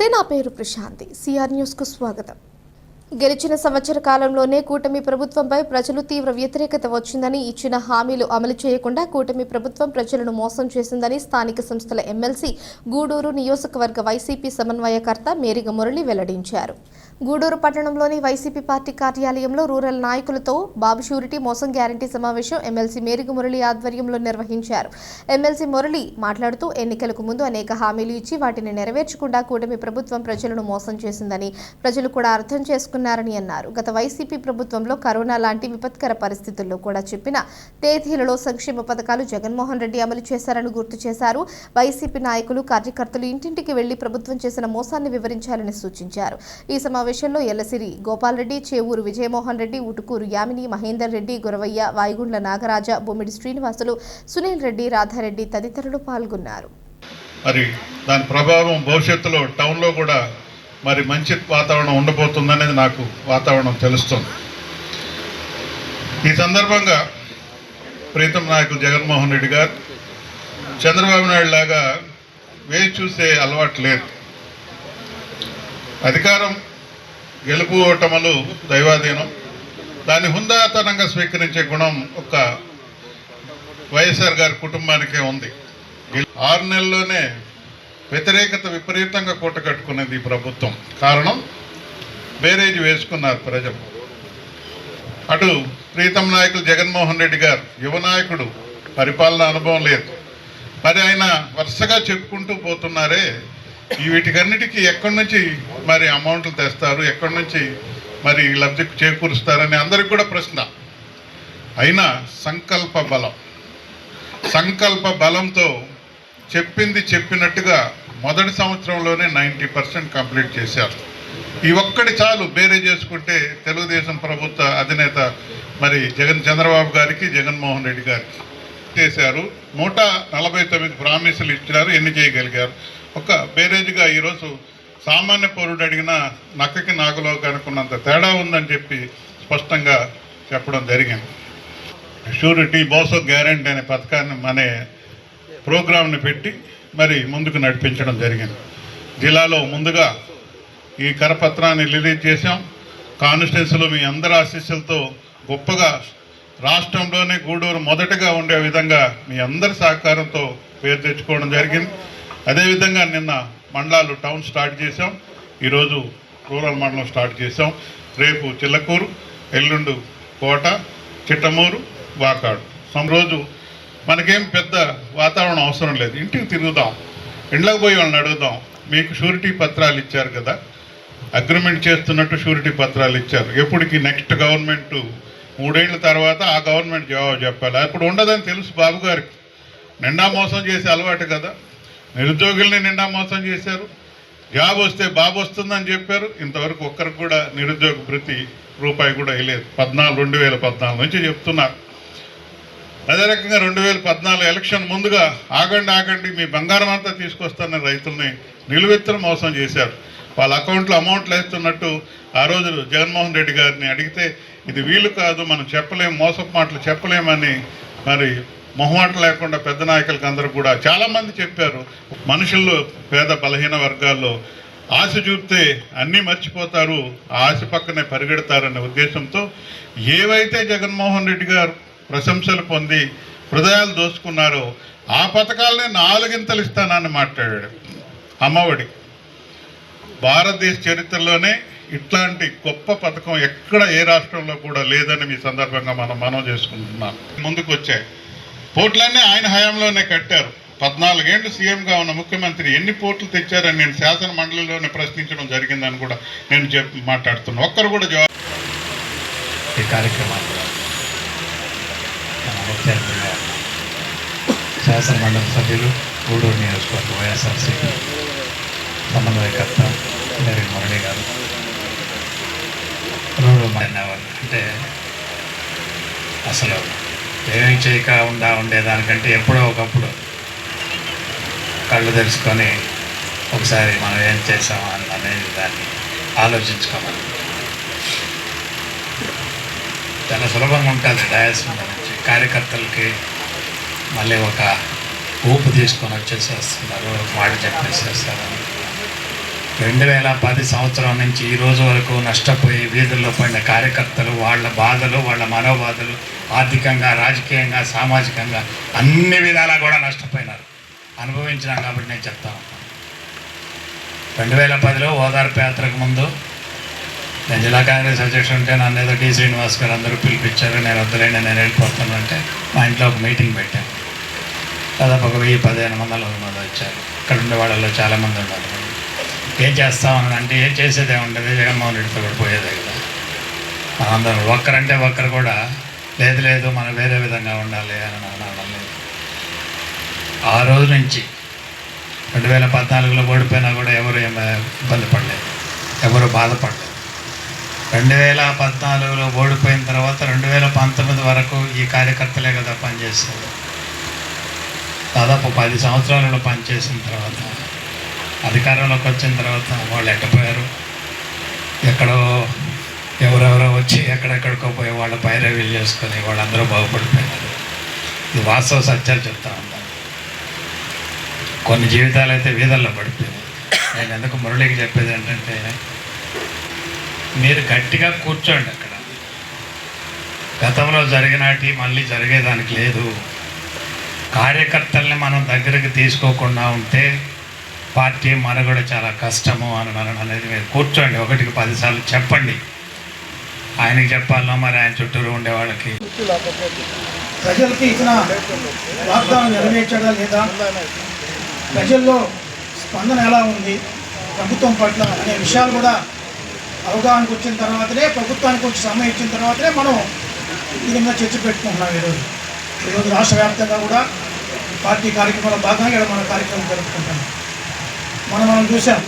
నా పేరు Prashanti. CR news కు స్వాగతం. గెలిచిన సంవత్సర కాలంలోనే కూటమి ప్రభుత్వంపై ప్రజలు తీవ్ర వ్యతిరేకత వచ్చిందని, ఇచ్చిన హామీలు అమలు చేయకుండా కూటమి ప్రభుత్వం ప్రజలను మోసం చేసిందని స్థానిక సంస్థల ఎమ్మెల్సీ గూడూరు నియోజకవర్గ వైసీపీ సమన్వయకర్త మేరిగ మురళి వెల్లడించారు. గూడూరు పట్టణంలోని వైసీపీ పార్టీ కార్యాలయంలో రూరల్ నాయకులతో బాబు షూరిటీ మోసం గ్యారంటీ సమావేశం ఎమ్మెల్సీ మేరిగ మురళి ఆధ్వర్యంలో నిర్వహించారు. ఎమ్మెల్సీ మురళి మాట్లాడుతూ ఎన్నికలకు ముందు అనేక హామీలు ఇచ్చి వాటిని నెరవేర్చకుండా కూటమి ప్రభుత్వం ప్రజలను మోసం చేసిందని, ప్రజలు కూడా అర్థం చేసుకున్నారని అన్నారు. గత వైసీపీ ప్రభుత్వంలో కరోనా లాంటి విపత్కర పరిస్థితుల్లో కూడా చెప్పిన తేదీలలో సంక్షేమ పథకాలు జగన్మోహన్ రెడ్డి అమలు చేశారని గుర్తు చేశారు. వైసీపీ నాయకులు, కార్యకర్తలు ఇంటింటికి వెళ్లి ప్రభుత్వం చేసిన మోసాన్ని వివరించాలని సూచించారు. ఈ సమావేశంలో ఎల్లసిరి గోపాల్ రెడ్డి, చేవూరు విజయమోహన్ రెడ్డి, ఉటుకూరు యామిని, మహేందర్ రెడ్డి, గురవయ్య, వాయుగుండ్ల నాగరాజ, బొమ్మిడి శ్రీనివాసులు, సునీల్ రెడ్డి, రాధారెడ్డి తదితరులు పాల్గొన్నారు. మరి దాని ప్రభావం భవిష్యత్తులో టౌన్లో కూడా మరి మంచి వాతావరణం ఉండబోతుందనేది నాకు వాతావరణం తెలుస్తుంది. ఈ సందర్భంగా ప్రీతం నాయకులు జగన్మోహన్ రెడ్డి గారు చంద్రబాబు నాయుడు లాగా వేచి చూసే అలవాటు లేదు. అధికారం గెలుపు ఓటములు దైవాధీనం, దాన్ని హుందాతనంగా స్వీకరించే గుణం ఒక వైఎస్ఆర్ గారి కుటుంబానికే ఉంది. 6 నెలల్లోనే వ్యతిరేకత విపరీతంగా కూటకట్టుకునేది ఈ ప్రభుత్వం. కారణం బేరేజ్ వేసుకున్నారు ప్రజలు. అటు ప్రీతం నాయకులు జగన్మోహన్ రెడ్డి గారు యువ నాయకుడు, పరిపాలన అనుభవం లేదు. మరి ఆయన వరుసగా చెప్పుకుంటూ పోతున్నారే, వీటికన్నిటికీ ఎక్కడి నుంచి మరి అమౌంట్లు తెస్తారు, ఎక్కడి నుంచి మరి లబ్ధి చేకూరుస్తారని అందరికి కూడా ప్రశ్న. అయినా సంకల్ప బలంతో చెప్పింది చెప్పినట్టుగా మొదటి సంవత్సరంలోనే 90% కంప్లీట్ చేశారు. ఈ ఒక్కటి చాలు బేరే చేసుకుంటే తెలుగుదేశం ప్రభుత్వ అధినేత మరి చంద్రబాబు గారికి, జగన్మోహన్ రెడ్డి గారికి చేశారు. 149 ప్రామిసులు ఇచ్చినారు, ఎన్ని చేయగలిగారు? ఒక బేరేజ్గా ఈరోజు సామాన్య పౌరుడు అడిగిన నక్కకి నాగులో కనుక్కున్నంత తేడా ఉందని చెప్పి స్పష్టంగా చెప్పడం జరిగింది. షూరిటీ బోసో గ్యారంటీ అనే పథకాన్ని అనే ప్రోగ్రాంని పెట్టి మరి ముందుకు నడిపించడం జరిగింది. జిల్లాలో ముందుగా ఈ కరపత్రాన్ని రిలీజ్ చేశాం. కాన్స్టిట్యున్సీలో మీ అందరి ఆశీస్సులతో గొప్పగా రాష్ట్రంలోనే గూడూరు మొదటగా ఉండే విధంగా మీ అందరి సహకారంతో పేరు తెచ్చుకోవడం జరిగింది. అదేవిధంగా నిన్న మండలాలు టౌన్ స్టార్ట్ చేసాం, ఈరోజు రూరల్ మండలం స్టార్ట్ చేసాం. రేపు చిల్లకూరు, ఎల్లుండు కోట, చిట్టమూరు, వాకాడు. రోజు మనకేం పెద్ద వాతావరణం అవసరం లేదు. ఇంటికి తిరుగుదాం, ఇండ్లకు పోయి వాళ్ళని అడుగుదాం. మీకు షూరిటీ పత్రాలు ఇచ్చారు కదా, అగ్రిమెంట్ చేస్తున్నట్టు షూరిటీ పత్రాలు ఇచ్చారు. ఎప్పటికి నెక్స్ట్ గవర్నమెంట్ 3 ఏళ్ల తర్వాత ఆ గవర్నమెంట్ జవాబు చెప్పాలి. అప్పుడు ఉండదని తెలుసు బాబు గారికి. నిండా మోసం చేసే అలవాటు కదా. నిరుద్యోగుల్ని నిండా మోసం చేశారు. జాబ్ వస్తే బాబు వస్తుందని చెప్పారు. ఇంతవరకు ఒక్కరికి కూడా నిరుద్యోగ భృతి రూపాయి కూడా వేయలేదు. 2014 నుంచి చెప్తున్నారు. అదే రకంగా 2014 ఎలక్షన్ ముందుగా ఆగండి మీ బంగారం అంతా తీసుకొస్తానని రైతుల్ని నిలువెత్తున మోసం చేశారు. వాళ్ళ అకౌంట్లో అమౌంట్లు వేస్తున్నట్టు ఆ రోజు జగన్మోహన్ రెడ్డి గారిని అడిగితే ఇది వీలు కాదు, మనం చెప్పలేము, మోసపు మాటలు చెప్పలేమని మరి మొహమాటం లేకుండా పెద్ద నాయకులకు అందరూ కూడా చాలామంది చెప్పారు. మనుషుల్లో పేద బలహీన వర్గాల్లో ఆశ చూపితే అన్నీ మర్చిపోతారు, ఆ ఆశ పక్కనే పరిగెడతారనే ఉద్దేశంతో ఏవైతే జగన్మోహన్ రెడ్డి గారు ప్రశంసలు పొంది హృదయాలు దోచుకున్నారో ఆ పథకాలనే 4 ఇస్తానని మాట్లాడాడు. అమ్మఒడి భారతదేశ చరిత్రలోనే ఇట్లాంటి గొప్ప పథకం ఎక్కడ ఏ రాష్ట్రంలో కూడా లేదని మీ సందర్భంగా మనం చేసుకుంటున్నాం. ముందుకు వచ్చాయి పోర్టులన్నీ ఆయన హయాంలోనే కట్టారు. 14 ఏళ్ళు సీఎంగా ఉన్న ముఖ్యమంత్రి ఎన్ని పోర్టులు తెచ్చారని నేను శాసన మండలిలోనే ప్రశ్నించడం జరిగిందని కూడా నేను మాట్లాడుతున్నాను. ఒక్కరు కూడా జవాబు. ఈ కార్యక్రమాన్ని శాసన మండలి సభ్యులు, గూడూరు నియోజకవర్గ వైఎస్ఆర్సీపీ సమన్వయకర్త మేరిగ మురళి గారు, అంటే అసలు ఏమేమి చేయక ఉండేదానికంటే ఎప్పుడో ఒకప్పుడు కళ్ళు తెలుసుకొని ఒకసారి మనం ఏం చేసామా అనేది దాన్ని ఆలోచించుకోమని. చాలా సులభంగా ఉంటుంది డయాస్ మీద నుంచి కార్యకర్తలకి మళ్ళీ ఒక ఊపు తీసుకొని వచ్చేసేస్తున్నారు, మాట చెప్పేసేస్తారు. 2010 సంవత్సరం నుంచి ఈ రోజు వరకు నష్టపోయి వీధుల్లో పడిన కార్యకర్తలు, వాళ్ళ బాధలు, వాళ్ళ మనోబాధలు, ఆర్థికంగా, రాజకీయంగా, సామాజికంగా అన్ని విధాలా కూడా నష్టపోయినారు. అనుభవించినాం కాబట్టి నేను చెప్తాను. 2010లో ఓదార్పు యాత్రకు ముందు నేను జిల్లా కాంగ్రెస్ అధ్యక్షుడు ఉంటే నన్ను ఏదో డి శ్రీనివాస్ గారు అందరూ పిలిపించారు. నేను వద్దులేండి, నేను వెళ్ళిపోతాను అంటే మా ఇంట్లో ఒక మీటింగ్ పెట్టాను. దాదాపు ఒక 1000-15 మంది వచ్చారు. ఇక్కడ ఉండే వాళ్ళలో చాలామంది ఉన్నారు. ఏం చేస్తామని అంటే ఏం చేసేదే ఉండదు, జగన్మోహన్ రెడ్డితో కూడా పోయేదే కదా. మనందరం ఒక్కరంటే ఒక్కరు కూడా లేదు మనం వేరే విధంగా ఉండాలి అని అనడం లేదు. ఆ రోజు నుంచి 2014లో ఓడిపోయినా కూడా ఎవరు ఇబ్బంది పడలేదు, ఎవరు బాధపడలేదు. 2014లో ఓడిపోయిన తర్వాత 2019 వరకు ఈ కార్యకర్తలే కదా పనిచేస్తారు. దాదాపు 10 సంవత్సరాలలో పనిచేసిన తర్వాత అధికారంలోకి వచ్చిన తర్వాత వాళ్ళు ఎట్టపోయారు. ఎక్కడో ఎవరెవరో వచ్చి ఎక్కడెక్కడికో పోయి వాళ్ళ పైరవీలు చేసుకొని వాళ్ళందరూ బాగుపడిపోయినారు. ఇది వాస్తవ సత్యాలు చెప్తా ఉంటాను. కొన్ని జీవితాలు అయితే వీధల్లో పడిపోయాయి. నేను ఎందుకు మురళికి చెప్పేది ఏంటంటే, మీరు గట్టిగా కూర్చోండి. అక్కడ గతంలో జరిగినటి మళ్ళీ జరిగేదానికి లేదు. కార్యకర్తల్ని మనం దగ్గరికి తీసుకోకుండా ఉంటే పార్టీ మనుగడ చాలా కష్టము అని అనేది మీరు కూర్చోండి. 1కి 10 సార్లు చెప్పండి. ఆయనకి చెప్పాలన్నా మరి ఆయన చుట్టూరు ఉండే వాళ్ళకి. ప్రజలకి ఇచ్చిన వాగ్దానం నెరవేర్చడా లేదా, ప్రజల్లో స్పందన ఎలా ఉంది ప్రభుత్వం పట్ల అనే విషయాలు కూడా అవగాహనకు వచ్చిన తర్వాతనే, ప్రభుత్వానికి వచ్చి సమయం ఇచ్చిన తర్వాతనే మనం దీని మీద చర్చ పెట్టుకుంటున్నాం. ఈరోజు రాష్ట్ర వ్యాప్తంగా కూడా పార్టీ కార్యక్రమాల భాగంగా ఇక్కడ మన కార్యక్రమం జరుపుకుంటాం. మనం చూసాం,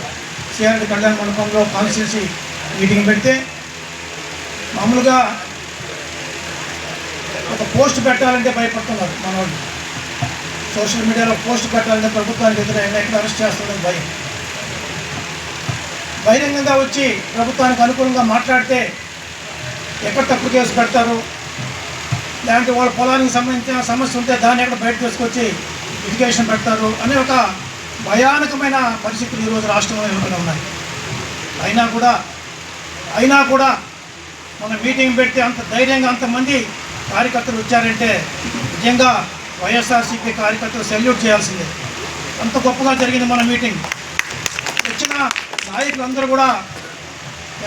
సిఆర్డి కళ్యాణ మండపంలో కాన్స్టిట్యూన్సీ మీటింగ్ పెడితే మామూలుగా ఒక పోస్ట్ పెట్టాలంటే భయపడుతున్నారు మన వాళ్ళు. సోషల్ మీడియాలో పోస్ట్ పెట్టాలంటే ప్రభుత్వానికి వ్యతిరేకంగా ఎక్కడ అరెస్ట్ చేస్తుందని భయం. బహిరంగంగా వచ్చి ప్రభుత్వానికి అనుకూలంగా మాట్లాడితే ఎక్కడ తప్పు కేసు పెడతారు, లేదంటే వాళ్ళ పొలానికి సంబంధించిన సమస్య ఉంటే దాన్ని ఎక్కడ బయట తీసుకొచ్చి ఎడ్యుకేషన్ పెడతారు అనే ఒక భయానకమైన పరిస్థితులు ఈరోజు రాష్ట్రంలో ఎదుర్కొని ఉన్నాయి. అయినా కూడా మన మీటింగ్ పెడితే అంత ధైర్యంగా అంతమంది కార్యకర్తలు వచ్చారంటే నిజంగా వైఎస్ఆర్సీపీ కార్యకర్తలు సెల్యూట్ చేయాల్సిందే. అంత గొప్పగా జరిగింది మన మీటింగ్. వచ్చిన నాయకులందరూ కూడా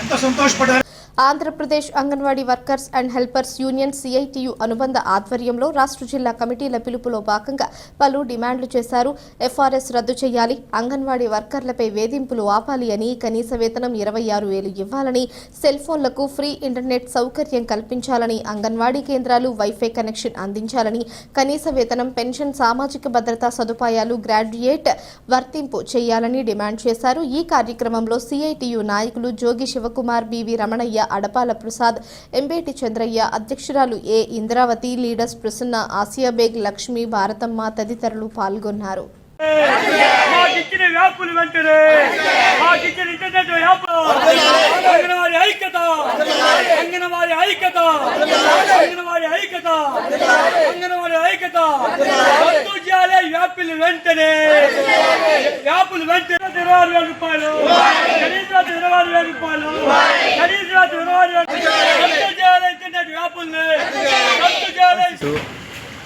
ఎంత సంతోషపడ్డారు. Andhra Pradesh anganwadi workers and helpers union CITU అనుబంధ ఆధ్వర్యంలో రాష్ట్ర జిల్లా కమిటీల పిలుపులో భాగంగా పలు డిమాండ్లు చేశారు. ఎఫ్ఆర్ఎస్ రద్దు చేయాలి, అంగన్వాడీ వర్కర్లపై వేధింపులు ఆపాలి అని, కనీస వేతనం 26,000 ఇవ్వాలని, సెల్ ఫోన్లకు ఫ్రీ ఇంటర్నెట్ సౌకర్యం కల్పించాలని, అంగన్వాడీ కేంద్రాలు వైఫై కనెక్షన్ అందించాలని, కనీస వేతనం, పెన్షన్, సామాజిక భద్రతా సదుపాయాలు, గ్రాడ్యుయేట్ వర్తింపు చేయాలని డిమాండ్ చేశారు. ఈ కార్యక్రమంలో సిఐటియు నాయకులు జోగి శివకుమార్, బివి రమణయ్య, అడపాల ప్రసాద్, ఎంబేటి చంద్రయ్య, అధ్యక్షురాలు ఏ ఇంద్రావతి, లీడర్స్ ప్రసన్న, ఆసియా బేగ్, లక్ష్మి, భారతమ్మ తదితరులు పాల్గొన్నారు.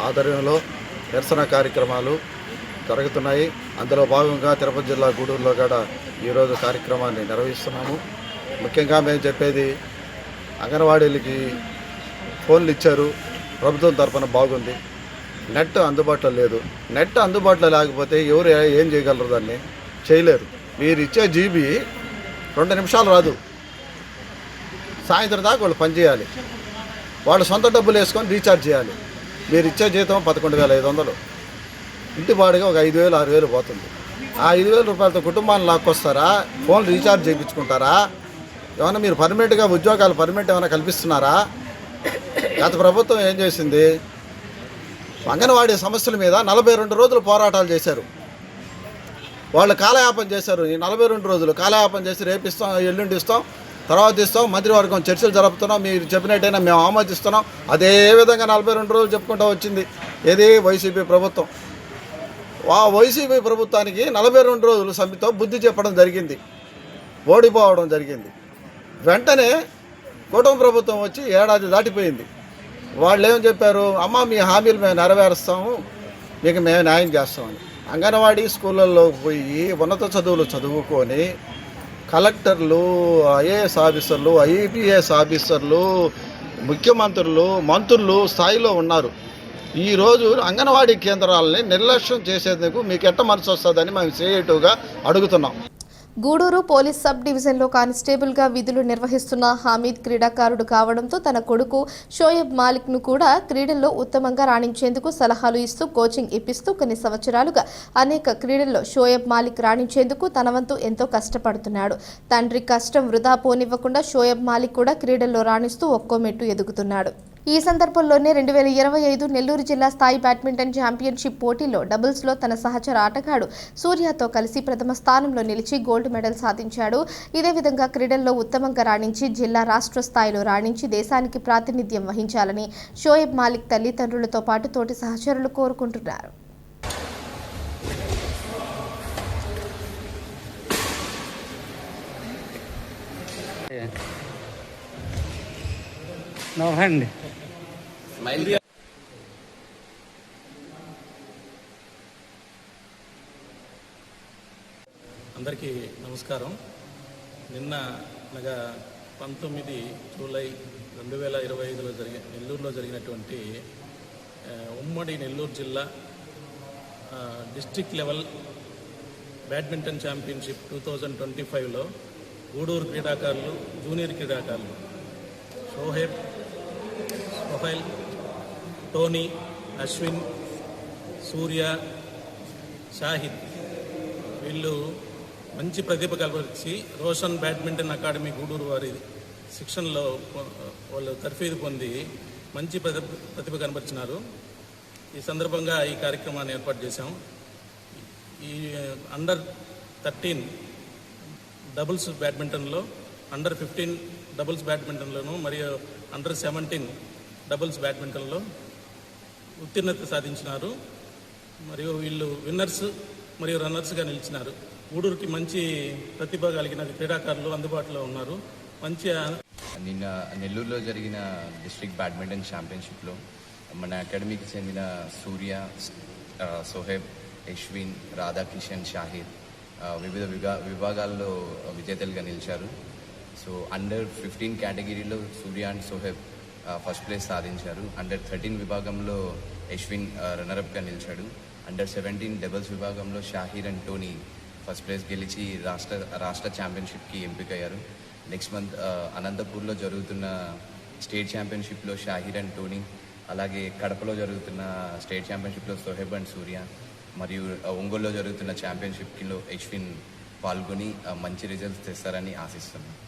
ఆధ్వర్యంలో నిరసన కార్యక్రమాలు జరుగుతున్నాయి. అందులో భాగంగా తిరుపతి జిల్లా గూడూరులో కూడా ఈరోజు కార్యక్రమాన్ని నిర్వహిస్తున్నాము. ముఖ్యంగా మేము చెప్పేది, అంగన్వాడీలకి ఫోన్లు ఇచ్చారు, ప్రభుత్వం తరఫున బాగుంది. నెట్ అందుబాటులో లేదు. నెట్ అందుబాటులో లేకపోతే ఎవరు ఏం చేయగలరు? దాన్ని చేయలేరు. మీరు ఇచ్చే జీబీ 2 నిమిషాలు రాదు. సాయంత్రం దాకా వాళ్ళు పనిచేయాలి. వాళ్ళు సొంత డబ్బులు వేసుకొని రీఛార్జ్ చేయాలి. మీరు ఇచ్చే జీతం 11,500. ఇంటి బాడుగా ఒక 5,000, 6,000 పోతుంది. ఆ 5,000 రూపాయలతో కుటుంబాన్ని లాక్కొస్తారా? Phone recharge చేయించుకుంటారా? ఏమైనా మీరు పర్మనెంట్గా ఉద్యోగాలు ఏమైనా కల్పిస్తున్నారా? గత ప్రభుత్వం ఏం చేసింది? అంగన్వాడీ సమస్యల మీద 42 రోజులు పోరాటాలు చేశారు. వాళ్ళు కాలయాపన చేశారు. ఈ 42 రోజులు కాలయాపన చేసి రేపు ఇస్తాం, ఎల్లుండి ఇస్తాం, తర్వాత ఇస్తాం, మంత్రివర్గం చర్చలు జరుపుతున్నాం, మీరు చెప్పినట్టయినా మేము ఆమోదిస్తున్నాం. అదే విధంగా 42 రోజులు చెప్పుకుంటూ వచ్చింది ఏది వైసీపీ ప్రభుత్వం. ఆ వైసీపీ ప్రభుత్వానికి 42 రోజులు సమ్మెతో బుద్ధి చెప్పడం జరిగింది. ఓడిపోవడం జరిగింది. వెంటనే కుటుంబ ప్రభుత్వం వచ్చి ఏడాది దాటిపోయింది. వాళ్ళు ఏం చెప్పారు, అమ్మ మీ హామీలు మేము నెరవేరుస్తాము, మీకు మేము న్యాయం చేస్తామని. అంగన్వాడీ స్కూళ్ళల్లోకి పోయి ఉన్నత చదువులు చదువుకొని కలెక్టర్లు, ఐఏఎస్ ఆఫీసర్లు, ఐపీఎస్ ఆఫీసర్లు, ముఖ్యమంత్రులు, మంత్రులు స్థాయిలో ఉన్నారు. ఈరోజు అంగన్వాడీ కేంద్రాలని నిర్లక్ష్యం చేసేందుకు మీకు ఎట్ట మనసు వస్తుందని మేము క్రియేటివ్గా అడుగుతున్నాం. గూడూరు పోలీస్ సబ్ డివిజన్లో కానిస్టేబుల్గా విధులు నిర్వహిస్తున్న హమీద్ క్రీడాకారుడు కావడంతో తన కొడుకు షోయబ్ మాలిక్ను కూడా క్రీడల్లో ఉత్తమంగా రాణించేందుకు సలహాలు ఇస్తూ కోచింగ్ ఇప్పిస్తూ కొన్ని సంవత్సరాలుగా అనేక క్రీడల్లో షోయబ్ మాలిక్ రాణించేందుకు తన వంతు ఎంతో కష్టపడుతున్నాడు. తండ్రి కష్టం వృధా పోనివ్వకుండా షోయబ్ మాలిక్ కూడా క్రీడల్లో రాణిస్తూ ఒక్కో మెట్టు ఎదుగుతున్నాడు. ఈ సందర్భంలోనే 2025 నెల్లూరు జిల్లా స్థాయి బ్యాడ్మింటన్ ఛాంపియన్షిప్ పోటీలో డబుల్స్లో తన సహచర ఆటగాడు సూర్యతో కలిసి ప్రథమ స్థానంలో నిలిచి గోల్డ్ మెడల్ సాధించాడు. ఇదే విధంగా క్రీడల్లో ఉత్తమంగా రాణించి జిల్లా రాష్ట్ర స్థాయిలో రాణించి దేశానికి ప్రాతినిధ్యం వహించాలని షోయబ్ మాలిక్ తల్లిదండ్రులతో పాటు తోటి సహచరులు కోరుకుంటున్నారు. నవ్వండి. అందరికీ నమస్కారం. నిన్న అనగా 19 జూలై 2025లో నెల్లూరులో జరిగినటువంటి ఉమ్మడి నెల్లూరు జిల్లా డిస్ట్రిక్ట్ లెవెల్ బ్యాడ్మింటన్ ఛాంపియన్షిప్ 2025లో గూడూరు క్రీడాకారులు, జూనియర్ క్రీడాకారులు షోహెబ్, సోహైల్, టోనీ, అశ్విన్, సూర్య, షాహిద్ వీళ్ళు మంచి ప్రతిభ కనబరిచి రోషన్ బ్యాడ్మింటన్ అకాడమీ గూడూరు వారి శిక్షణలో వాళ్ళు తర్ఫీదు పొంది మంచి ప్రతిభ కనబరిచినారు. ఈ సందర్భంగా ఈ కార్యక్రమాన్ని ఏర్పాటు చేశాం. ఈ అండర్-13 డబుల్స్ బ్యాడ్మింటన్లో, అండర్-15 డబుల్స్ బ్యాడ్మింటన్లోను మరియు అండర్-17 డబుల్స్ బ్యాడ్మింటన్లో ఉత్తీర్ణత సాధించినారు. మరియు వీళ్ళు విన్నర్స్ మరియు రన్నర్స్గా నిలిచినారు. గూడూరుకి మంచి ప్రతిభ కలిగిన క్రీడాకారులు అందుబాటులో ఉన్నారు. మంచి నిన్న నెల్లూరులో జరిగిన డిస్ట్రిక్ట్ బ్యాడ్మింటన్ ఛాంపియన్షిప్లో మన అకాడమీకి చెందిన సూర్య, సోహెబ్, యశ్విన్, రాధాకిషన్, షాహిద్ వివిధ విభాగాల్లో విజేతలుగా నిలిచారు. సో అండర్-15 కేటగిరీలో సూర్య అండ్ సోహెబ్ ఫస్ట్ ప్లేస్ సాధించారు. అండర్-13 విభాగంలో యశ్విన్ రన్నరప్గా నిలిచాడు. అండర్-17 డబుల్స్ విభాగంలో Shahir and Tony first place గెలిచి రాష్ట్ర ఛాంపియన్షిప్కి ఎంపికయ్యారు. నెక్స్ట్ మంత్ అనంతపూర్లో జరుగుతున్న స్టేట్ ఛాంపియన్షిప్లో షాహిర్ అండ్ టోనీ, అలాగే కడపలో జరుగుతున్న స్టేట్ ఛాంపియన్షిప్లో సోహెబ్ అండ్ సూర్య, మరియు ఒంగోలులో జరుగుతున్న ఛాంపియన్షిప్లో యశ్విన్ పాల్గొని మంచి రిజల్ట్స్ తెస్తారని ఆశిస్తున్నాను.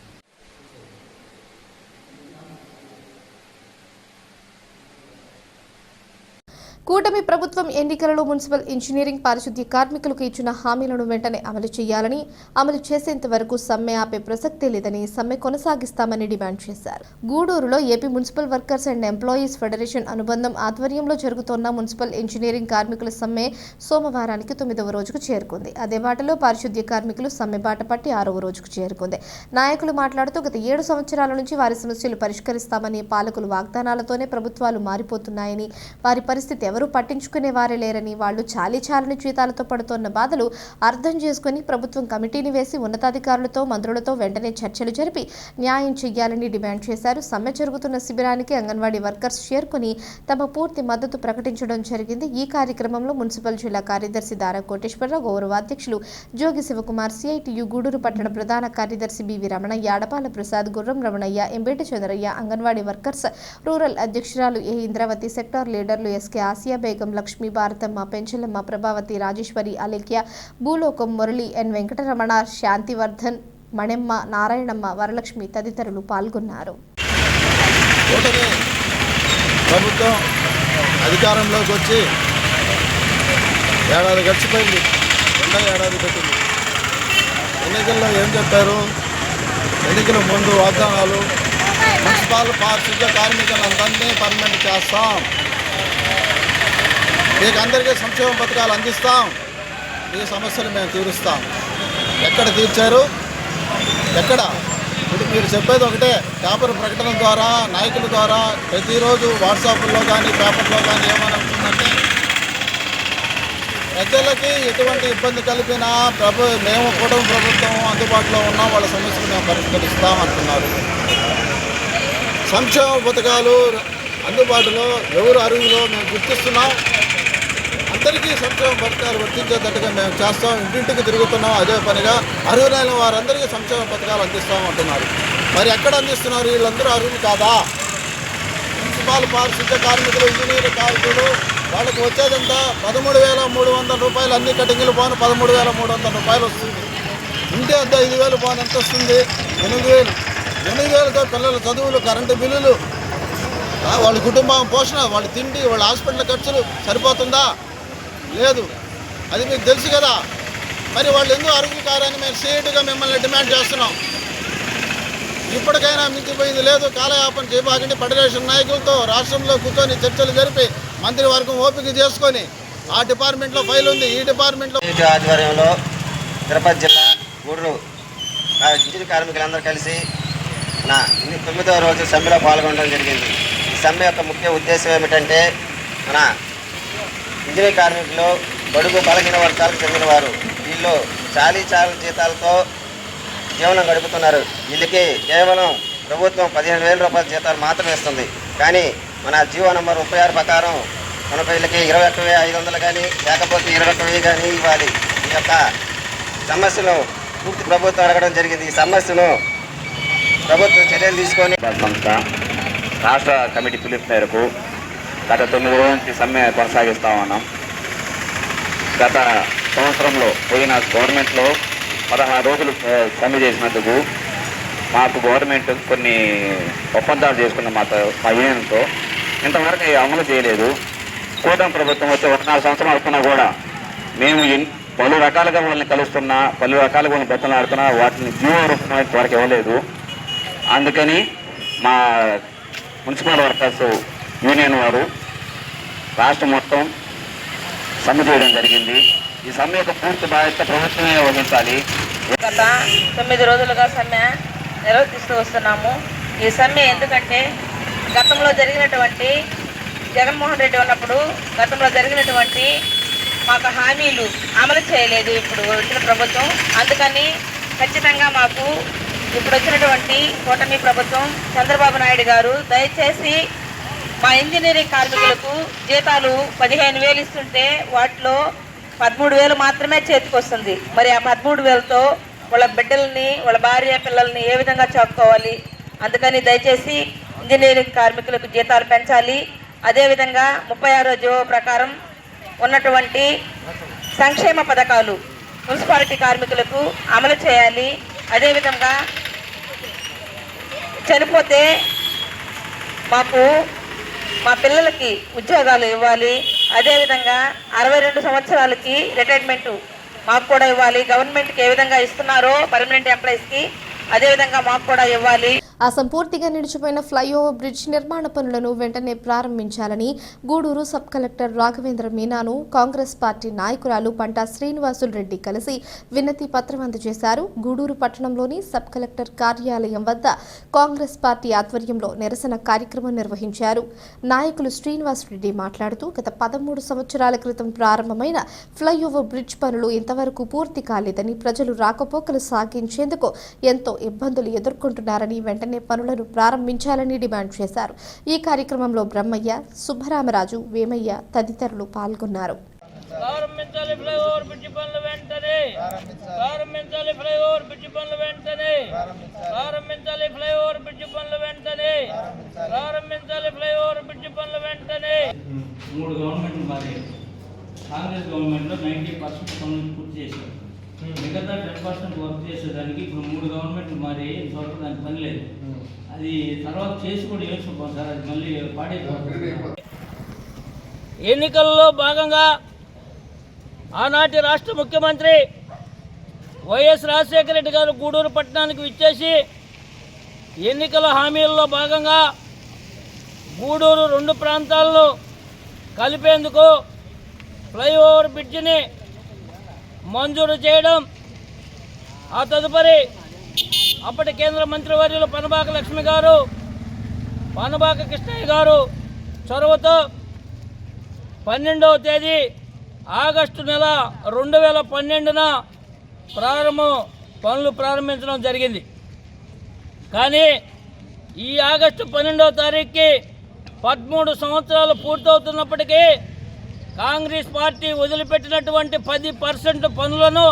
కూటమి ప్రభుత్వం ఎన్నికలలో మున్సిపల్ ఇంజనీరింగ్ పారిశుద్ధ్య కార్మికులకు ఇచ్చిన హామీలను వెంటనే అమలు చేయాలని, అమలు చేసేంత వరకు సమ్మె ఆపే ప్రసక్తే లేదని సమ్మె కొనసాగిస్తామని డిమాండ్ చేశారు. గూడూరులో AP municipal workers and employees federation అనుబంధం ఆధ్వర్యంలో జరుగుతోన్న మున్సిపల్ ఇంజనీరింగ్ కార్మికుల సమ్మె సోమవారానికి 9వ రోజుకు చేరుకుంది. అదే బాటలో పారిశుద్ధ్య కార్మికులు సమ్మె బాట పట్టి 6వ రోజుకు చేరుకుంది. నాయకులు మాట్లాడుతూ గత 7 సంవత్సరాల నుంచి వారి సమస్యలు పరిష్కరిస్తామని, పాలకులు వాగ్దానాలతోనే ప్రభుత్వాలు మారిపోతున్నాయని, వారి పరిస్థితి ఎవరూ పట్టించుకునే వారే లేరని, వాళ్లు చాలీచాలని జీతాలతో పడుతోన్న బాధలు అర్థం చేసుకుని ప్రభుత్వం కమిటీని వేసి ఉన్నతాధికారులతో, మంత్రులతో వెంటనే చర్చలు జరిపి న్యాయం చేయాలని డిమాండ్ చేశారు. సమ్మె జరుగుతున్న శిబిరానికి అంగన్వాడీ వర్కర్స్ చేరుకుని తమ పూర్తి మద్దతు ప్రకటించడం జరిగింది. ఈ కార్యక్రమంలో మున్సిపల్ జిల్లా కార్యదర్శి దారా కోటేశ్వరరావు, గౌరవ అధ్యక్షులు జోగి శివకుమార్, సిఐటియు గూడూరు పట్టణ ప్రధాన కార్యదర్శి బివి రమణయ్య, అడపాల ప్రసాద్, గుర్రం రమణయ్య, ఎంబేటి చంద్రయ్య, అంగన్వాడీ వర్కర్స్ రూరల్ అధ్యక్షురాలు ఏ ఇంద్రావతి, సెక్టార్ లీడర్లు ఎస్కే ఆసియా బేగం, లక్ష్మీ, భారతమ్మ, పెంచలమ్మ, ప్రభావతి, రాజేశ్వరి, అలేఖ్య, భూలోకం, మురళి, ఎన్ వెంకటరమణ, శాంతివర్ధన్, మణెమ్మ, నారాయణమ్మ, వరలక్ష్మి తదితరులు పాల్గొన్నారు. ప్రభుత్వం అధికారంలోకి వచ్చి ఏడాది గడిచిపోయింది, రెండో ఏడాది పెట్టింది. ఎన్నికల్లో ఏం చెప్పారు? ఎన్నికల ముందు వాగ్దానాలు, మున్సిపల్ పారిశుద్ధ్య కార్మికులందరినీ పర్మనెంట్ చేస్తాం, మీకు అందరికీ సంక్షేమ పథకాలు అందిస్తాం, మీ సమస్యలు మేము తీరుస్తాం. ఎక్కడ తీర్చారు? ఎక్కడ? ఇప్పుడు మీరు చెప్పేది ఒకటే, పేపర్ ప్రకటన ద్వారా, నాయకుల ద్వారా ప్రతిరోజు వాట్సాప్లో కానీ పేపర్లో కానీ ఏమైనా ఉంటుందంటే ప్రజలకి ఎటువంటి ఇబ్బంది కలిపినా మేము కూడా ప్రభుత్వం అందుబాటులో ఉన్నాం, వాళ్ళ సమస్యలు మేము పరిష్కరిస్తామంటున్నారు. సంక్షేమ పథకాలు అందుబాటులో ఎవరు అర్హులో మేము గుర్తిస్తున్నాం, అందరికీ సంక్షేమ పథకాలు వర్తించేటట్టుగా మేము చేస్తాం, ఇంటింటికి తిరుగుతున్నాం. అదే పనిగా అర్హులైన వారందరికీ సంక్షేమ పథకాలు అందిస్తామంటున్నారు. మరి ఎక్కడ అందిస్తున్నారు? వీళ్ళందరూ అర్హులు కాదా? మున్సిపల్ పారిశుద్ధ్య కార్మికులు, ఇంజనీర్ కార్మికులు వాళ్ళకి వచ్చేదంతా 13,300 రూపాయలు, అన్ని కటింగ్లు పోను 13,300 రూపాయలు వస్తుంది. ఇంటి అంత 5,000 పోను ఎంత వస్తుంది? 8,000తో పిల్లల చదువులు, కరెంటు బిల్లులు, వాళ్ళ కుటుంబం పోషణ, వాళ్ళ తిండి, వాళ్ళ హాస్పిటల్ ఖర్చులు సరిపోతుందా? లేదు. అది మీకు తెలుసు కదా. మరి వాళ్ళు ఎందుకు అర్హులు కారని మేము సీటుగా మిమ్మల్ని డిమాండ్ చేస్తున్నాం. ఇప్పటికైనా మించిపోయింది లేదు. కాలయాపన చేయబాకండి. ఫెడరేషన్ నాయకులతో రాష్ట్రంలో కూర్చొని చర్చలు జరిపి మంత్రివర్గం ఓపిక చేసుకొని, ఆ డిపార్ట్మెంట్లో ఫైల్ ఉంది, ఈ డిపార్ట్మెంట్లో ఆధ్వర్యంలో తిరుపతి జిల్లా గూడూరు ఇంజనీర్ కార్మికులందరూ కలిసి నా 9వ రోజు సమ్మెలో పాల్గొనడం జరిగింది. ఈ సమ్మె యొక్క ముఖ్య ఉద్దేశం ఏమిటంటే, మన ఇంజనీర్ కార్మికులు బడుగు బలహీన వర్గాలకు చెందినవారు. వీళ్ళు చాలీ జీతాలతో జీవనం గడుపుతున్నారు. వీళ్ళకి కేవలం ప్రభుత్వం 15,000 రూపాయల జీతాలు మాత్రమే ఇస్తుంది. కానీ మన జీవో నంబర్ 36 ప్రకారం మనకు వీళ్ళకి 21,500 కానీ లేకపోతే 21,000 కానీ ఇవ్వాలి. ఈ యొక్క సమస్యను పూర్తి ప్రభుత్వం అడగడం జరిగింది. ఈ సమస్యను ప్రభుత్వం చర్యలు తీసుకొని సంస్థ రాష్ట్ర కమిటీ పిలుపు మేరకు గత 9 రోజుల నుంచి సమ్మె కొనసాగిస్తా ఉన్నాం. గత సంవత్సరంలో పోయిన గవర్నమెంట్లో 16 రోజులు సమ్మె చేసినందుకు మాకు గవర్నమెంట్ కొన్ని ఒప్పందాలు చేసుకున్న మా యూనియన్తో ఇంతవరకు అమలు చేయలేదు. కూటమి ప్రభుత్వం వచ్చి 14 సంవత్సరాలు అవుతున్నా కూడా మేము పలు రకాలుగా వాళ్ళని కలుస్తున్నా, పలు రకాలుగా వాళ్ళని బెత్తలాడుతున్నా, వాటిని జీవో రూపంలో ఇంతవరకు ఇవ్వలేదు. అందుకని మా మున్సిపల్ వర్కర్స్ యూనియన్ వారు రాష్ట్రం మొత్తం సమ్మె చేయడం జరిగింది. ఈ సమ్మె యొక్క పూర్తి బాధ్యత ప్రభుత్వమే వహించాలి. గత 9 రోజులుగా సమ్మె నిర్వర్తిస్తూ వస్తున్నాము. ఈ సమ్మె ఎందుకంటే గతంలో జరిగినటువంటి జగన్మోహన్ రెడ్డి ఉన్నప్పుడు గతంలో జరిగినటువంటి మాకు హామీలు అమలు చేయలేదు ఇప్పుడు వచ్చిన ప్రభుత్వం. అందుకని ఖచ్చితంగా మాకు ఇప్పుడు వచ్చినటువంటి కూటమి ప్రభుత్వం చంద్రబాబు నాయుడు గారు దయచేసి మా ఇంజనీరింగ్ కార్మికులకు జీతాలు 15,000 ఇస్తుంటే వాటిలో 13,000 మాత్రమే చేతికొస్తుంది. మరి ఆ 13,000తో వాళ్ళ బిడ్డల్ని, వాళ్ళ భార్య పిల్లల్ని ఏ విధంగా చాపుకోవాలి? అందుకని దయచేసి ఇంజనీరింగ్ కార్మికులకు జీతాలు పెంచాలి. అదేవిధంగా 36వ జీవో ప్రకారం ఉన్నటువంటి సంక్షేమ పథకాలు మున్సిపాలిటీ కార్మికులకు అమలు చేయాలి. అదేవిధంగా చనిపోతే మాకు మా పిల్లలకి ఉద్యోగాలు ఇవ్వాలి. అదేవిధంగా 62 సంవత్సరాలకి రిటైర్మెంటు మాకు కూడా ఇవ్వాలి. గవర్నమెంట్కి ఏ విధంగా ఇస్తున్నారో పర్మనెంట్ ఎంప్లాయీస్కి అదేవిధంగా మాకు కూడా ఇవ్వాలి. అసంపూర్తిగా నిలిచిపోయిన ఫ్లైఓవర్ బ్రిడ్జ్ నిర్మాణ పనులను వెంటనే ప్రారంభించాలని గూడూరు సబ్ కలెక్టర్ రాఘవేంద్ర మీనాను కాంగ్రెస్ పార్టీ నాయకురాలు పంటా శ్రీనివాసులు రెడ్డి కలిసి వినతి పత్రం అందజేశారు. గూడూరు పట్టణంలోని సబ్ కలెక్టర్ కార్యాలయం వద్ద కాంగ్రెస్ పార్టీ ఆధ్వర్యంలో నిరసన కార్యక్రమం నిర్వహించారు. నాయకులు శ్రీనివాసరెడ్డి మాట్లాడుతూ గత 13 సంవత్సరాల క్రితం ప్రారంభమైన ఫ్లైఓవర్ బ్రిడ్జ్ పనులు ఇంతవరకు పూర్తి కాలేదని, ప్రజలు రాకపోకలు సాగించేందుకు ఎంతో ఇబ్బందులు ఎదుర్కొంటున్నారని వెంటనే పనులను ప్రారంభించాలని డిమాండ్ చేశారు. ఈ కార్యక్రమంలో బ్రహ్మయ్య, సుబ్బరామరాజు, వేమయ్య తదితరులు పాల్గొన్నారు. ప్రారంభించాలి ఫ్లైఓవర్ బ్రిడ్జి పనులు వెంటనే, ప్రారంభించాలి ఫ్లైఓవర్ బ్రిడ్జి పనులు వెంటనే, ప్రారంభించాలి ఫ్లైఓవర్ బ్రిడ్జి పనులు వెంటనే, ప్రారంభించాలి ఫ్లైఓవర్ బ్రిడ్జి పనులు వెంటనే. 3 గవర్నమెంట్లు మారి కాంగ్రెస్ గవర్నమెంట్లో 90% పనులు పూర్తి చేశారు. మిగతా 10% వర్క్ చేసేదానికి ఇప్పుడు 3 గవర్నమెంట్లు మారి ఇంతవరకు దానికి పని లేదు. అది తర్వాత చేసి కూడా ఏం చూద్దాం సార్, అది మళ్ళీ పాడైపోతుంది. ఎన్నికల్లో భాగంగా ఆనాటి రాష్ట్ర ముఖ్యమంత్రి వైఎస్ రాజశేఖర రెడ్డి గారు గూడూరు పట్టణానికి విచ్చేసి ఎన్నికల హామీల్లో భాగంగా గూడూరు 2 ప్రాంతాలను కలిపేందుకు ఫ్లైఓవర్ బ్రిడ్జిని మంజూరు చేయడం, ఆ తదుపరి అప్పటి కేంద్ర మంత్రివర్యులు పనబాక లక్ష్మి గారు, పనబాక కృష్ణయ్య గారు చొరవతో 12వ తేదీ ఆగస్టు నెల 2012న పనులు ప్రారంభించడం జరిగింది. కానీ ఈ ఆగస్టు 12వ తారీఖుకి 13 సంవత్సరాలు పూర్తవుతున్నప్పటికీ కాంగ్రెస్ పార్టీ వదిలిపెట్టినటువంటి 10% పనులను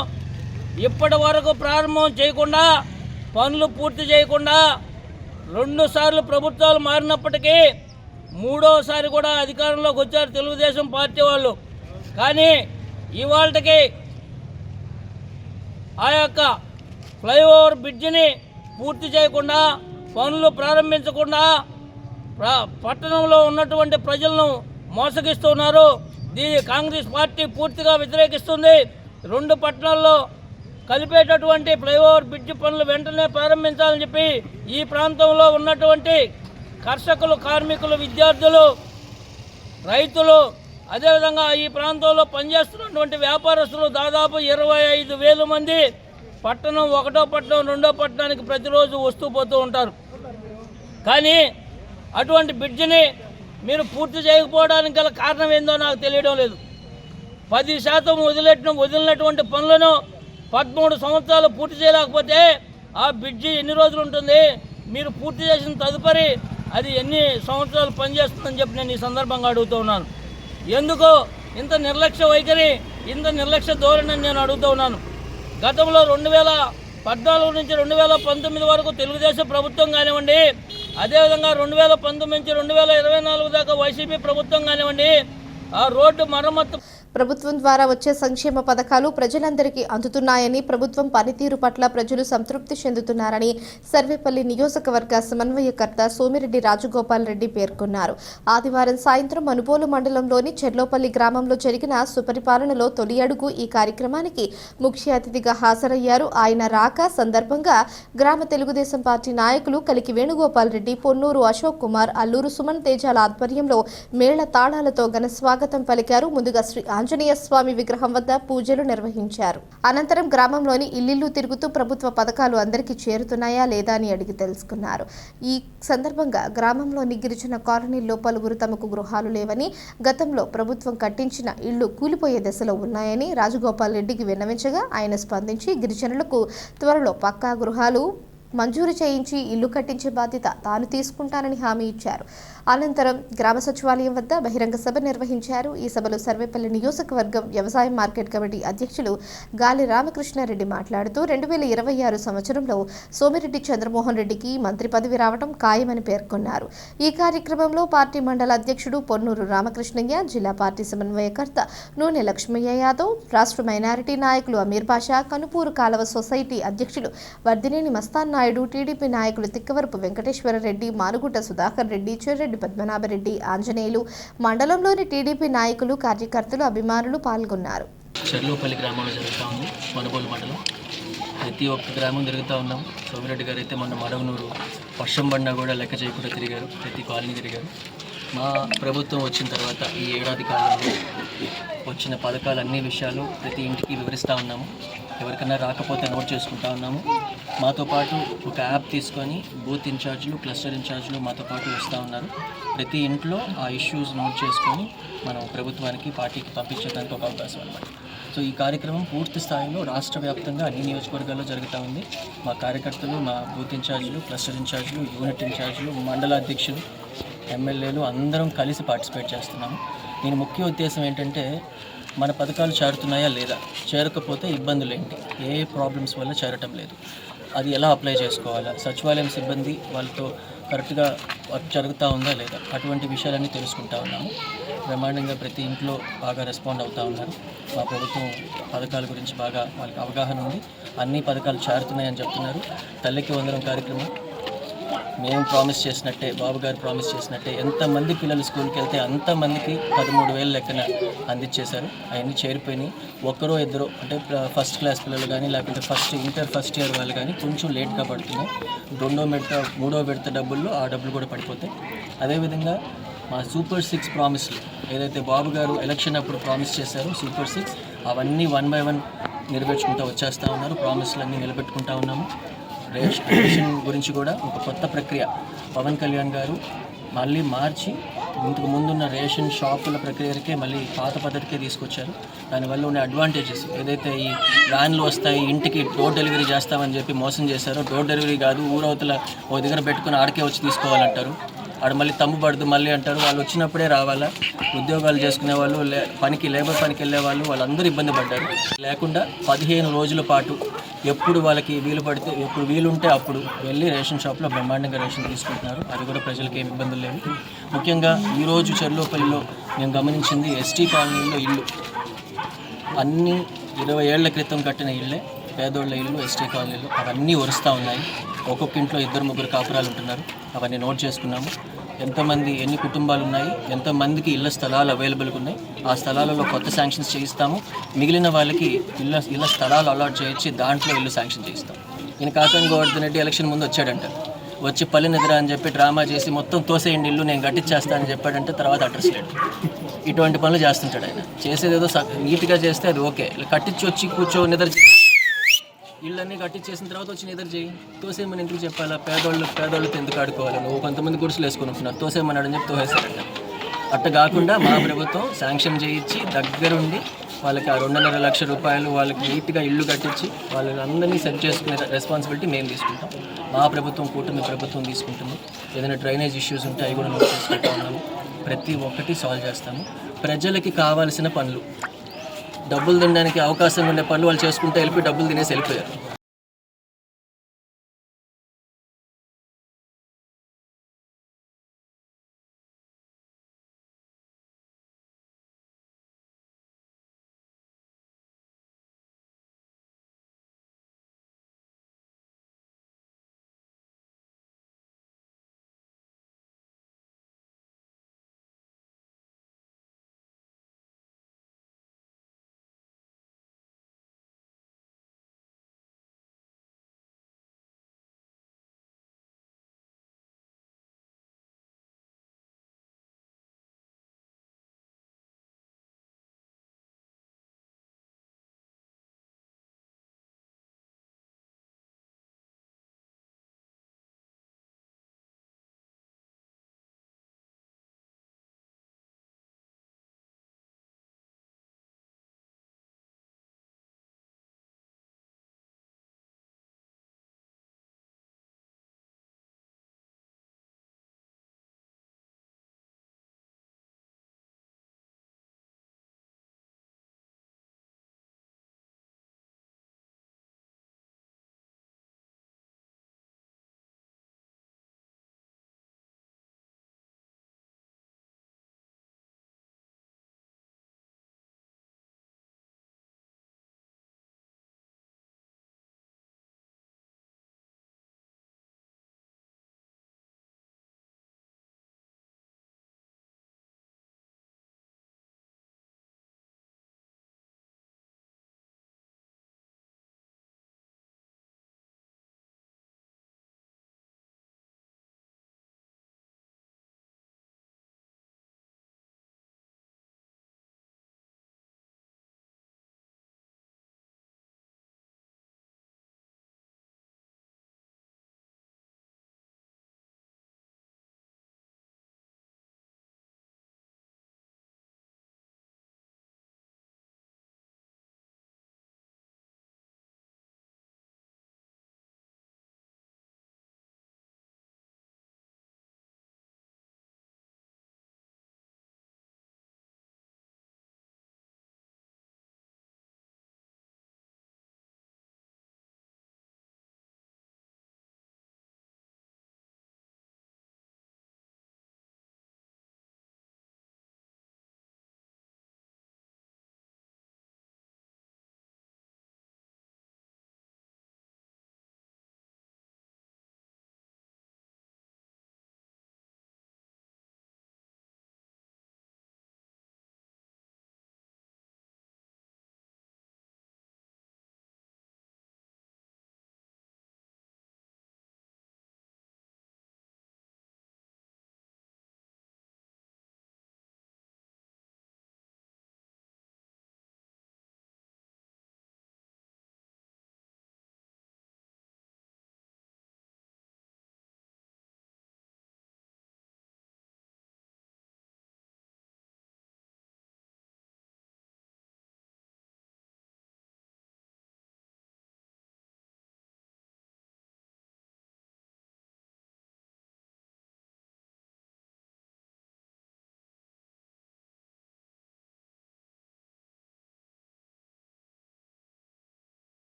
ఇప్పటి వరకు ప్రారంభం చేయకుండా, పనులు పూర్తి చేయకుండా 2 సార్లు ప్రభుత్వాలు మారినప్పటికీ 3వసారి కూడా అధికారంలోకి వచ్చారు తెలుగుదేశం పార్టీ వాళ్ళు. కానీ ఇవాళకి ఆ యొక్క ఫ్లైఓవర్ బ్రిడ్జిని పూర్తి చేయకుండా, పనులు ప్రారంభించకుండా పట్టణంలో ఉన్నటువంటి ప్రజలను మోసగిస్తున్నారు. దీన్ని కాంగ్రెస్ పార్టీ పూర్తిగా వ్యతిరేకిస్తుంది. 2 పట్టణాల్లో కలిపేటటువంటి ఫ్లైఓవర్ బ్రిడ్జి పనులు వెంటనే ప్రారంభించాలని చెప్పి ఈ ప్రాంతంలో ఉన్నటువంటి కర్షకులు, కార్మికులు, విద్యార్థులు, రైతులు, అదేవిధంగా ఈ ప్రాంతంలో పనిచేస్తున్నటువంటి వ్యాపారస్తులు దాదాపు 25,000 మంది పట్టణం 1వ పట్టణం 2వ పట్టణానికి ప్రతిరోజు వస్తూ పోతూ ఉంటారు. కానీ అటువంటి బ్రిడ్జిని మీరు పూర్తి చేయకపోవడానికి గల కారణం ఏందో నాకు తెలియడం లేదు. 10% వదిలినటువంటి పనులను 13 సంవత్సరాలు పూర్తి చేయలేకపోతే ఆ బ్రిడ్జి ఎన్ని రోజులు ఉంటుంది? మీరు పూర్తి చేసిన తదుపరి అది ఎన్ని సంవత్సరాలు పనిచేస్తుందని చెప్పి నేను ఈ సందర్భంగా అడుగుతూ ఉన్నాను. ఎందుకు ఇంత నిర్లక్ష్య వైఖరి, ఇంత నిర్లక్ష్య ధోరణి నేను అడుగుతూ ఉన్నాను. గతంలో 2014 నుంచి 2019 వరకు తెలుగుదేశం ప్రభుత్వం కానివ్వండి, అదేవిధంగా 2019 నుంచి 2024 దాకా వైసీపీ ప్రభుత్వం కానివ్వండి, ఆ రోడ్డు మరమ్మతు ప్రభుత్వం ద్వారా వచ్చే సంక్షేమ పథకాలు ప్రజలందరికీ అందుతున్నాయని, ప్రభుత్వం పనితీరు పట్ల ప్రజలు సంతృప్తి చెందుతున్నారని సర్వేపల్లి నియోజకవర్గ సమన్వయకర్త సోమిరెడ్డి రాజగోపాల్ రెడ్డి పేర్కొన్నారు. ఆదివారం సాయంత్రం మనుబోలు మండలంలోని చెర్లోపల్లి గ్రామంలో జరిగిన సుపరిపాలనలో తొలి అడుగు ఈ కార్యక్రమానికి ముఖ్య అతిథిగా హాజరయ్యారు. ఆయన రాక సందర్భంగా గ్రామ తెలుగుదేశం పార్టీ నాయకులు కలికి వేణుగోపాల్ రెడ్డి, పొన్నూరు అశోక్ కుమార్, అల్లూరు సుమన్ తేజాల ఆధ్వర్యంలో మేళ తాళాలతో ఘన స్వాగతం పలికారు. ముందుగా శ్రీ ఆంజనేయ స్వామి విగ్రహం వద్ద పూజలు నిర్వహించారు. అనంతరం గ్రామంలోని ఇల్లిల్లు తిరుగుతూ ప్రభుత్వ పథకాలు అందరికీ చేరుతున్నాయా లేదా అని అడిగి తెలుసుకున్నారు. ఈ సందర్భంగా గ్రామంలోని గిరిజన కాలనీల్లో పలువురు తమకు గృహాలు లేవని, గతంలో ప్రభుత్వం కట్టించిన ఇళ్లు కూలిపోయే దశలో ఉన్నాయని రాజగోపాల్ రెడ్డికి విన్నవించగా ఆయన స్పందించి గిరిజనులకు త్వరలో పక్కా గృహాలు మంజూరు చేయించి ఇల్లు కట్టించే బాధ్యత తాను తీసుకుంటానని హామీ ఇచ్చారు. అనంతరం గ్రామ సచివాలయం వద్ద బహిరంగ సభ నిర్వహించారు. ఈ సభలో సర్వేపల్లి నియోజకవర్గం వ్యవసాయ మార్కెట్ కమిటీ అధ్యక్షులు గాలి రామకృష్ణారెడ్డి మాట్లాడుతూ 2026 సంవత్సరంలో సోమిరెడ్డి చంద్రమోహన్ రెడ్డికి మంత్రి పదవి రావడం ఖాయమని పేర్కొన్నారు. ఈ కార్యక్రమంలో పార్టీ మండల అధ్యక్షుడు పొన్నూరు రామకృష్ణయ్య, జిల్లా పార్టీ సమన్వయకర్త నూనె లక్ష్మయ్య యాదవ్, రాష్ట్ర మైనారిటీ నాయకులు అమీర్ పాషా, కనుపూరు కాలవ సొసైటీ అధ్యక్షులు వర్దినేని మస్తాన్ నాయుడు, టీడీపీ నాయకులు తిక్కవరపు వెంకటేశ్వరరెడ్డి, మారుగుట సుధాకర్ రెడ్డి, చెర్రెడ్డి పద్మనాభరెడ్డి, ఆంజనేయులు, మండలంలోని టీడీపీ నాయకులు, కార్యకర్తలు, అభిమానులు పాల్గొన్నారు. చెర్లోపల్లి గ్రామంలో జరుగుతూ ఉంది, మనుబోలు మండలం. ప్రతి ఒక్క గ్రామం తిరుగుతూ ఉన్నాం. సోమిరెడ్డి గారు అయితే మొన్న మడవనూరు వర్షం పడినా కూడా లెక్క చేయకుండా తిరిగారు, ప్రతి కాలనీ తిరిగారు. మా ప్రభుత్వం వచ్చిన తర్వాత ఈ ఏడాది కాలంలో వచ్చిన పథకాలు అన్ని విషయాలు ప్రతి ఇంటికి వివరిస్తూ ఉన్నాము. ఎవరికైనా రాకపోతే నోట్ చేసుకుంటా ఉన్నాము. మాతో పాటు ఒక యాప్ తీసుకొని బూత్ ఇన్ఛార్జీలు, క్లస్టర్ ఇన్ఛార్జీలు మాతో పాటు వస్తూ ఉన్నారు. ప్రతి ఇంట్లో ఆ ఇష్యూస్ నోట్ చేసుకొని మనం ప్రభుత్వానికి, పార్టీకి పంపించడానికి ఒక అవకాశం అన్నమాట. సో ఈ కార్యక్రమం పూర్తి స్థాయిలో రాష్ట్ర వ్యాప్తంగా అన్ని నియోజకవర్గాల్లో జరుగుతూ ఉంది. మా కార్యకర్తలు, మా బూత్ ఇన్ఛార్జీలు, క్లస్టర్ ఇన్ఛార్జీలు, యూనిట్ ఇన్ఛార్జీలు, మండల అధ్యక్షులు, ఎమ్మెల్యేలు అందరం కలిసి పార్టిసిపేట్ చేస్తున్నాము. దీని ముఖ్య ఉద్దేశం ఏంటంటే మన పథకాలు చేరుతున్నాయా లేదా, చేరకపోతే ఇబ్బందులు ఏంటి, ఏ ప్రాబ్లమ్స్ వల్ల చేరటం లేదు, అది ఎలా అప్లై చేసుకోవాలా, సచివాలయం సిబ్బంది వాళ్ళతో కరెక్ట్గా వర్క్ జరుగుతూ ఉందా లేదా, అటువంటి విషయాలన్నీ తెలుసుకుంటా ఉన్నాము. బ్రహ్మాండంగా ప్రతి ఇంట్లో బాగా రెస్పాండ్ అవుతూ ఉన్నారు. మా ప్రభుత్వం పథకాల గురించి బాగా వాళ్ళకి అవగాహన ఉంది. అన్ని పథకాలు చేరుతున్నాయని చెప్తున్నారు. తల్లికి వందనం కార్యక్రమం మేము ప్రామిస్ చేసినట్టే, బాబు గారు ప్రామిస్ చేసినట్టే ఎంతమంది పిల్లలు స్కూల్కి వెళ్తే అంతమందికి 13,000 లెక్కన అందించేశారు. అవన్నీ చేరిపోయినాయి. ఒక్కరో ఇద్దరు అంటే ఫస్ట్ క్లాస్ పిల్లలు కానీ, లేకపోతే ఇంటర్ ఫస్ట్ ఇయర్ వాళ్ళు కానీ కొంచెం లేట్గా పడుతున్నాయి. 2వ విడత డబ్బుల్లో ఆ డబ్బులు కూడా పడిపోతాయి. అదేవిధంగా మా సూపర్ 6 ప్రామిస్లు ఏదైతే బాబు గారు ఎలక్షన్ అప్పుడు ప్రామిస్ చేశారో సూపర్ 6 అవన్నీ 1 by 1 నెరవేర్చుకుంటూ వచ్చేస్తూ ఉన్నారు. ప్రామిస్లు అన్నీ నిలబెట్టుకుంటా ఉన్నాము. రేషన్ గురించి కూడా ఒక కొత్త ప్రక్రియ పవన్ కళ్యాణ్ గారు మళ్ళీ మార్చి ఇంతకు ముందున్న రేషన్ షాపుల ప్రక్రియకే మళ్ళీ పాత పద్ధతికే తీసుకొచ్చారు. దానివల్ల ఉన్న అడ్వాంటేజెస్ ఏదైతే ఈ వ్యాన్లు వస్తాయి ఇంటికి డోర్ డెలివరీ చేస్తామని చెప్పి మోసం చేశారో, డోర్ డెలివరీ కాదు, ఊరవతల ఓ దగ్గర పెట్టుకుని ఆడికే వచ్చి తీసుకోవాలంటారు. ఆడ మళ్ళీ తమ్ము పడదు మళ్ళీ అంటారు. వాళ్ళు వచ్చినప్పుడే రావాలా. ఉద్యోగాలు చేసుకునే వాళ్ళు, లేబర్ పనికి వెళ్ళే వాళ్ళు వాళ్ళందరూ ఇబ్బంది పడ్డారు. లేకుండా 15 రోజుల పాటు ఎప్పుడు వాళ్ళకి వీలు పడితే, ఎప్పుడు వీలుంటే అప్పుడు వెళ్ళి రేషన్ షాప్లో బ్రహ్మాండంగా రేషన్ తీసుకుంటున్నారు. అది కూడా ప్రజలకు ఏమి ఇబ్బందులు లేవు. ముఖ్యంగా ఈరోజు చెర్లోపల్లిలో నేను గమనించింది ఎస్టీ కాలనీలో ఇల్లు అన్నీ 20 ఏళ్ల క్రితం కట్టిన ఇళ్ళే, పేదోళ్ళ ఇల్లు ఎస్టీ కాలనీలో అవన్నీ వరుస్తూ ఉన్నాయి. ఒక్కొక్క ఇంట్లో 2-3 కాపురాలు ఉంటున్నారు. అవన్నీ నోట్ చేసుకున్నాము. ఎంతమంది, ఎన్ని కుటుంబాలు ఉన్నాయి, ఎంతమందికి ఇళ్ల స్థలాలు అవైలబుల్గా ఉన్నాయి, ఆ స్థలాలలో కొత్త శాంక్షన్స్ చేయిస్తాము. మిగిలిన వాళ్ళకి ఇళ్ల స్థలాలు అలాట్ చేయించి దాంట్లో ఇల్లు శాంక్షన్ చేయిస్తాం. ఈయన కాకాని గోవర్ధన్ రెడ్డి ఎలక్షన్ ముందు వచ్చాడంట, వచ్చి పల్లె నిద్ర అని చెప్పి డ్రామా చేసి మొత్తం తోసేయండి ఇల్లు నేను కట్టించేస్తానని చెప్పాడంటే తర్వాత అడ్రస్ లేడు. ఇటువంటి పనులు చేస్తుంటాడు ఆయన. చేసేది ఏదో నీట్గా చేస్తే అది ఓకే, కట్టించి వచ్చి కూర్చో నిద్ర ఇళ్ళన్నీ కట్టించేసిన తర్వాత వచ్చి నిద్ర చేయి. తోసేమని ఎందుకు చెప్పాలా? పేదోళ్ళతో ఎందుకు ఆడుకోవాలి? నువ్వు కొంతమంది గుడిసెలు వేసుకొని ఉంటున్నారు, తోసేమన్నాడని చెప్పి తోసేసారంట. అట్ట కాకుండా మా ప్రభుత్వం శాంక్షన్ చేయించి దగ్గరుండి వాళ్ళకి ఆ 2.5 లక్షల రూపాయలు వాళ్ళకి నీట్గా ఇల్లు కట్టించి వాళ్ళందరినీ సెట్ చేసుకునే రెస్పాన్సిబిలిటీ మేము తీసుకుంటాం. మా ప్రభుత్వం, కూటమి ప్రభుత్వం తీసుకుంటుంది. ఏదైనా డ్రైనేజ్ ఇష్యూస్ ఉంటే అవి కూడా నోట్ చేసుకుంటూ ఉన్నాము. ప్రతి ఒక్కటి సాల్వ్ చేస్తాము. ప్రజలకి కావాల్సిన పనులు, డబ్బులు తినడానికి అవకాశం ఉండే పనులు వాళ్ళు చేసుకుంటే వెళ్ళిపోయి డబ్బులు తినేసి వెళ్ళిపోయారు.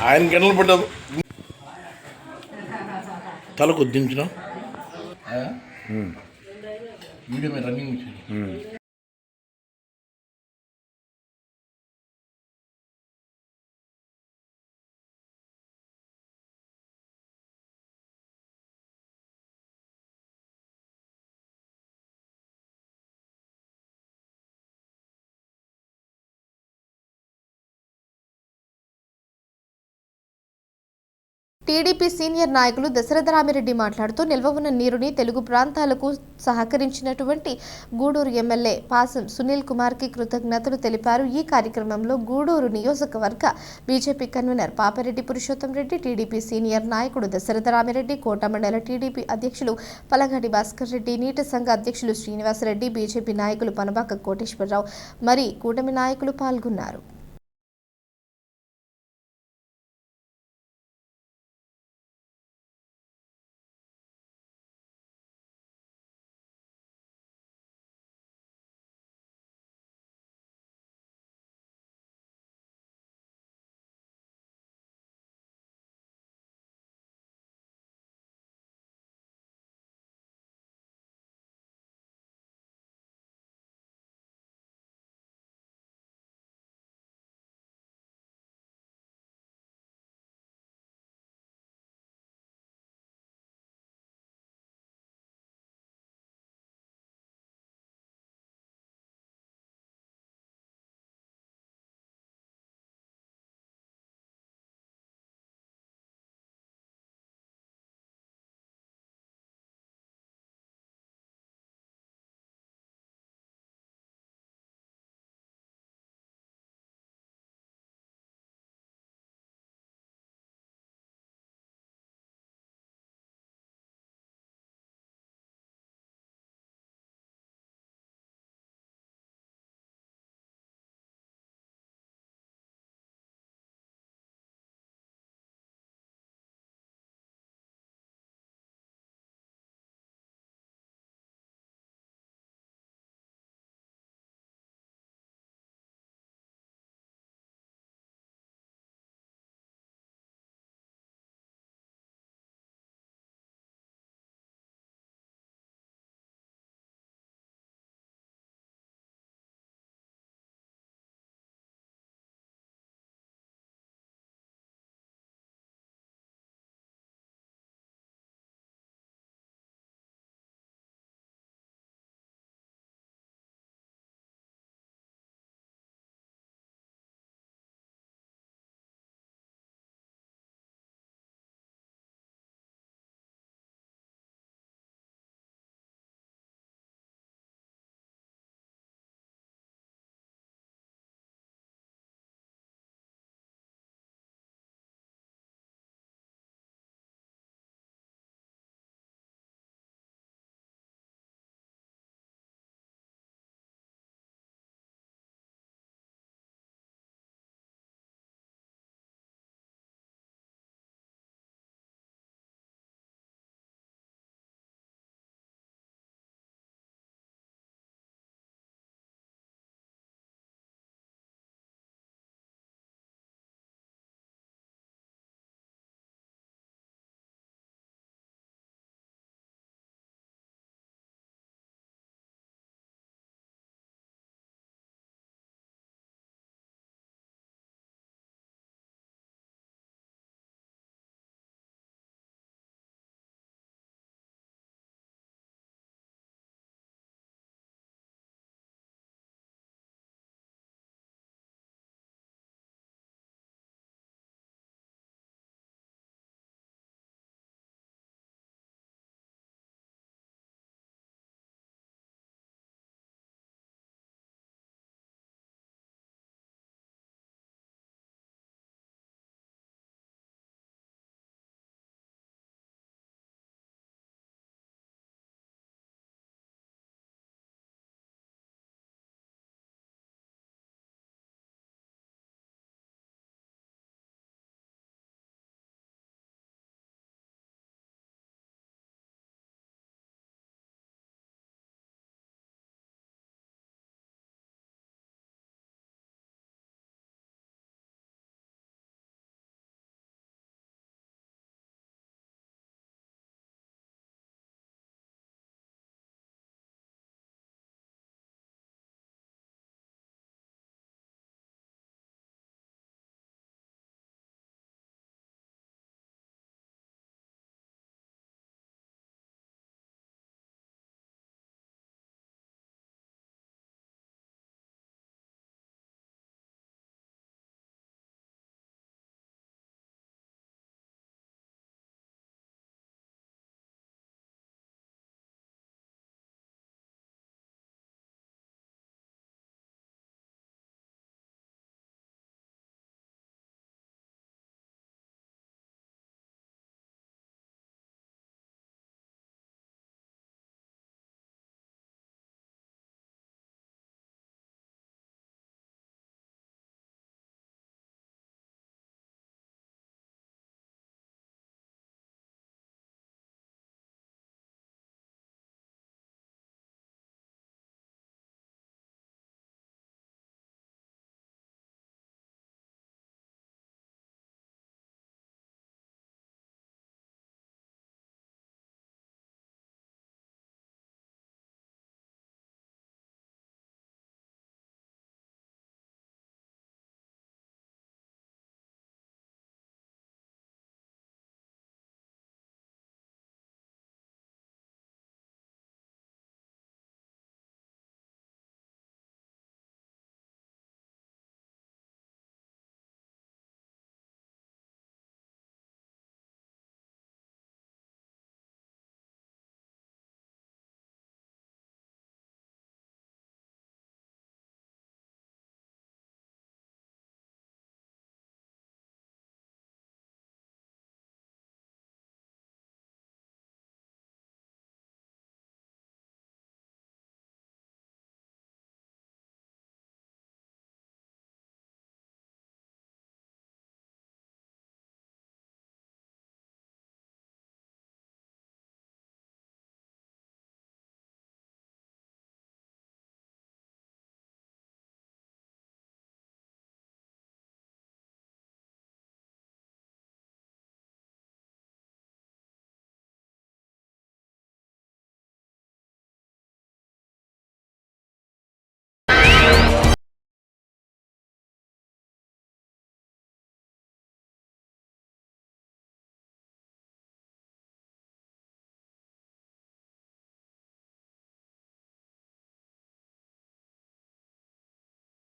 ఆయన గిన్నెలు పడ్డదు తల కొద్దించడం వీడియో మీద రన్నింగ్ టీడీపీ సీనియర్ నాయకులు దశరథ రామిరెడ్డి మాట్లాడుతూ నిల్వ ఉన్న నీరుని తెలుగు ప్రాంతాలకు సహకరించినటువంటి గూడూరు ఎమ్మెల్యే పాసం సునీల్ కుమార్కి కృతజ్ఞతలు తెలిపారు. ఈ కార్యక్రమంలో గూడూరు నియోజకవర్గ BJP convener Papireddy Purushottam Reddy, TDP senior నాయకుడు దశరథ రామిరెడ్డి, కోట మండల టీడీపీ అధ్యక్షులు పలగాడి భాస్కర్ రెడ్డి, నీటి సంఘ అధ్యక్షులు శ్రీనివాసరెడ్డి, బీజేపీ నాయకులు పనబాక కోటేశ్వరరావు, మరి కూటమి నాయకులు పాల్గొన్నారు.